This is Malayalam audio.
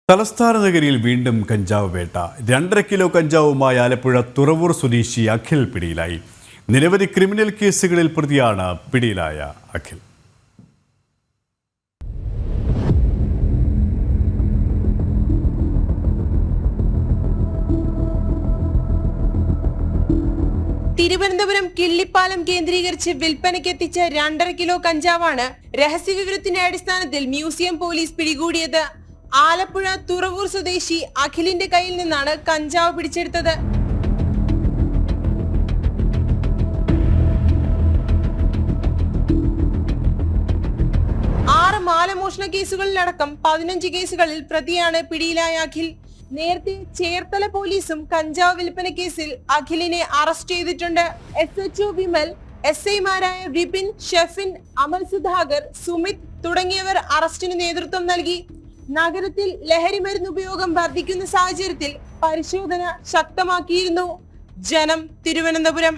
തലസ്ഥാന നഗരിയിൽ വീണ്ടും കഞ്ചാവ് വേട്ട. 2.5 കിലോ കഞ്ചാവുമായി ആലപ്പുഴ തുറവൂർ സ്വദേശി അഖിൽ പിടിയിലായി. നിരവധി ക്രിമിനൽ കേസുകളിൽ പ്രതിയാണ് പിടിയിലായ അഖിൽ. തിരുവനന്തപുരം കിള്ളിപ്പാലം കേന്ദ്രീകരിച്ച് വിൽപ്പനയ്ക്കെത്തിച്ച 2.5 കിലോ കഞ്ചാവാണ് രഹസ്യവിവരത്തിന്റെ അടിസ്ഥാനത്തിൽ മ്യൂസിയം പോലീസ് പിടികൂടിയത്. ആലപ്പുഴ തുറവൂർ സ്വദേശി അഖിലിന്റെ കയ്യിൽ നിന്നാണ് കഞ്ചാവ് പിടിച്ചെടുത്തത്. ആറ് മാലമോഷണ കേസുകളിലടക്കം 15 കേസുകളിൽ പ്രതിയാണ് പിടിയിലായ അഖിൽ. നേരത്തെ ചേർത്തല പോലീസും കഞ്ചാവ് വിൽപ്പന കേസിൽ അഖിലിനെ അറസ്റ്റ് ചെയ്തിട്ടുണ്ട്. SHO വിമൽ, SI മാരായ വിപിൻ, ഷെഫിൻ, അമൽ സുധാകർ, സുമിത് തുടങ്ങിയവർ അറസ്റ്റിന് നേതൃത്വം നൽകി. നഗരത്തിൽ ലഹരി മരുന്ന് ഉപയോഗം വർദ്ധിക്കുന്ന സാഹചര്യത്തിൽ പരിശോധന ശക്തമാക്കിയിരുന്നു. ജനം, തിരുവനന്തപുരം.